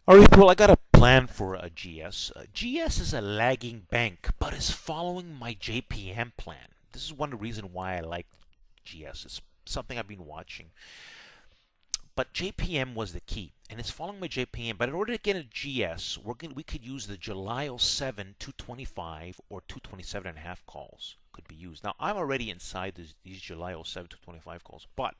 All right, well, I got a plan for a GS. GS is a lagging bank, but is following my JPM plan. This is one reason why I like GS. It's something I've been watching. But JPM was the key, and it's following my JPM. But in order to get a GS, we could use the July '07 225 or 227 and a half calls could be used. Now, I'm already inside these July '07 225 calls, but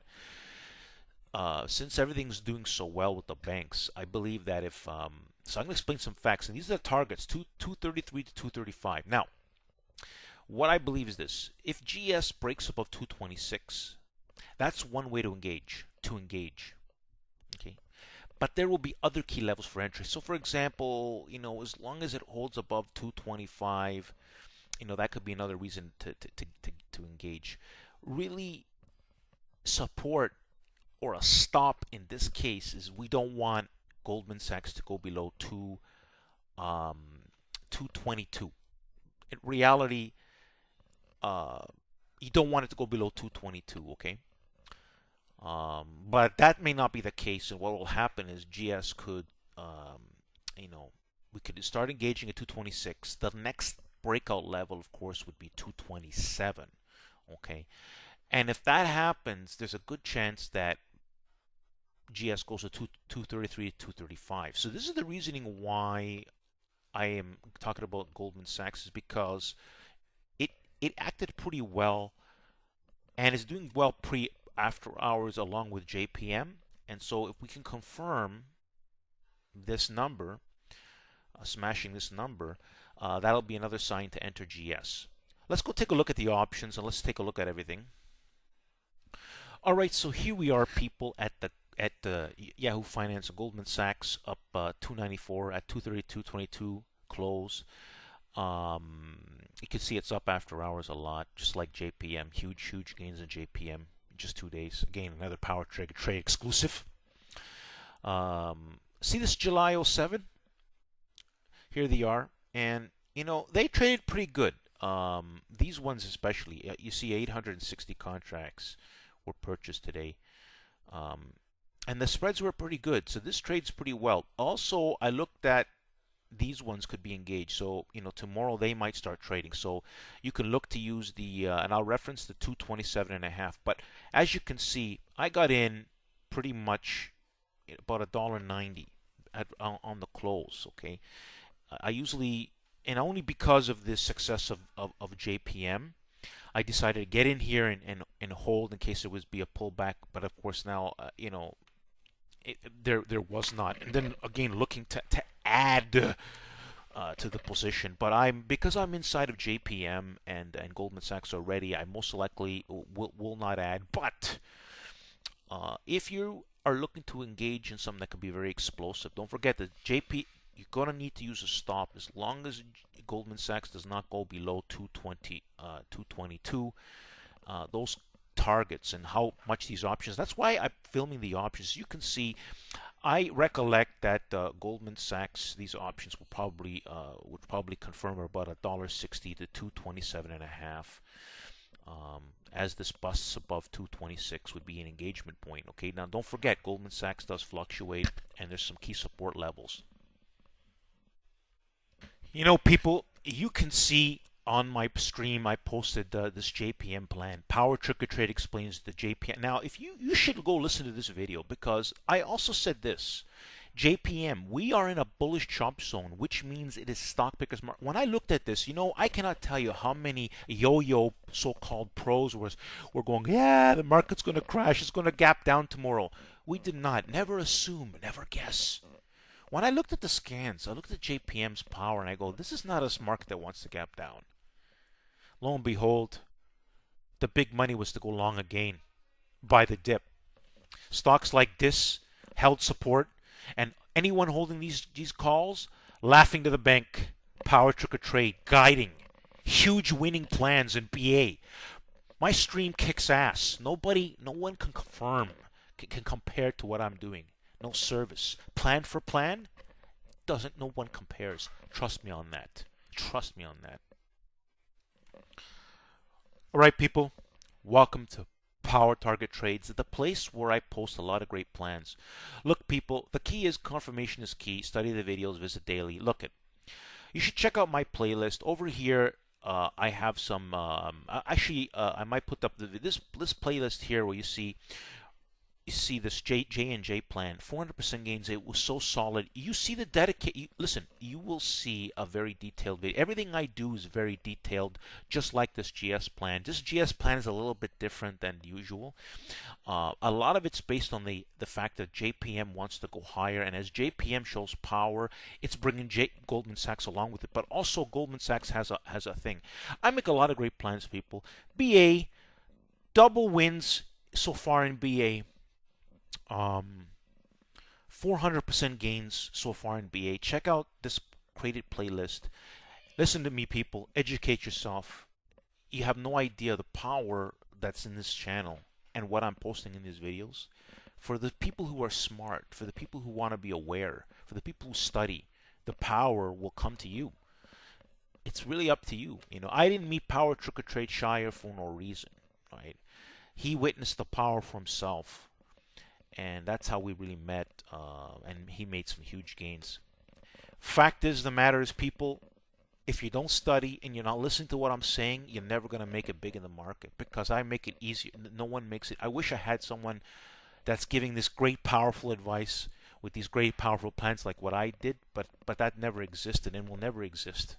since everything's doing so well with the banks, I believe that if so, I'm going to explain some facts, and these are the targets: 233 to 235. Now, what I believe is this: if GS breaks above 226, that's one way to engage. Okay, but there will be other key levels for entry. So, for example, as long as it holds above 225, that could be another reason to engage. Really, support or a stop in this case is we don't want Goldman Sachs to go below 222. In reality, uh, you don't want it to go below 222. Okay, but that may not be the case, and what will happen is GS could, you know, we could start engaging at 226. The next breakout level, of course, would be 227. Okay, and if that happens, there's a good chance that GS goes to 233 to 235. So this is the reasoning why I am talking about Goldman Sachs, is because it it acted pretty well and is doing well pre after hours along with JPM. And so if we can confirm this number, smashing this number, that'll be another sign to enter GS. Let's go take a look at the options and let's take a look at everything. All right, so here we are, people, at the Yahoo Finance and Goldman Sachs up 294 at 232.22 close. You can see it's up after hours a lot, just like JPM. Huge gains in JPM in just 2 days. Again, another power trade exclusive. See this July '07? Here they are, and they traded pretty good. These ones especially. You see 860 contracts were purchased today. Um, and the spreads were pretty good. So this trades pretty well. Also, I looked at these ones could be engaged. So, tomorrow they might start trading. So you can look to use and I'll reference the 227 and a half. But as you can see, I got in pretty much about $1.90 on the close. Okay. I usually, and only because of the success of JPM, I decided to get in here and hold in case there was be a pullback. But of course now, there was not. And then again, looking to add to the position. But because I'm inside of JPM and Goldman Sachs already, I most likely will not add. But if you are looking to engage in something that could be very explosive, don't forget that you're going to need to use a stop as long as Goldman Sachs does not go below 222. Those targets and how much these options. That's why I'm filming the options. You can see, I recollect that Goldman Sachs, these options would probably confirm about $1.60 to 227 and a half. As this busts above 226 would be an engagement point. Okay, now don't forget Goldman Sachs does fluctuate, and there's some key support levels. People, you can see on my stream I posted this JPM plan. Power Trigger Trade explains the JPM. Now, if you should go listen to this video, because I also said this. JPM, we are in a bullish chop zone, which means it is stock pickers market. When I looked at this, I cannot tell you how many yo-yo so-called pros were going, yeah, the market's going to crash, it's going to gap down tomorrow. We did not. Never assume, never guess. When I looked at the scans, I looked at JPM's power and I go, this is not a market that wants to gap down. Lo and behold, the big money was to go long again, buy the dip. Stocks like this held support, and anyone holding these calls, laughing to the bank. Power Trigger Trade, guiding. Huge winning plans in BA. My stream kicks ass. No one can confirm, can compare to what I'm doing. No service. Plan for plan, no one compares. Trust me on that. Trust me on that. All right, people. Welcome to Power Target Trades, the place where I post a lot of great plans. Look, people, the key is confirmation is key. Study the videos, visit daily. Look it. You should check out my playlist over here. I have some. I might put up this playlist here where you see this J&J plan, 400% gains. It was so solid. You see the dedicate. Listen, you will see a very detailed video. Everything I do is very detailed, just like this GS plan. This GS plan is a little bit different than usual. A lot of it's based on the fact that JPM wants to go higher, and as JPM shows power, it's bringing Goldman Sachs along with it. But also Goldman Sachs has a thing. I make a lot of great plans, people. BA, double wins so far in BA. 400% gains so far in BA. Check out this created playlist. Listen to me, people. Educate yourself. You have no idea the power that's in this channel and what I'm posting in these videos. For the people who are smart, for the people who want to be aware, for the people who study, the power will come to you. It's really up to you. You know, I didn't meet Power Trick or Trade Shire for no reason, right? He witnessed the power for himself. And that's how we really met, and he made some huge gains. Fact is, the matter is, people, if you don't study and you're not listening to what I'm saying, you're never going to make it big in the market, because I make it easier. No one makes it. I wish I had someone that's giving this great, powerful advice with these great, powerful plans like what I did, but that never existed and will never exist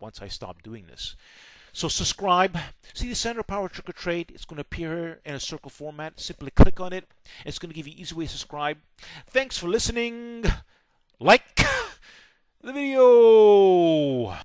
once I stop doing this. So subscribe. See the center of Power Trick or Trade? It's going to appear here in a circle format. Simply click on it. It's going to give you an easy way to subscribe. Thanks for listening. Like the video.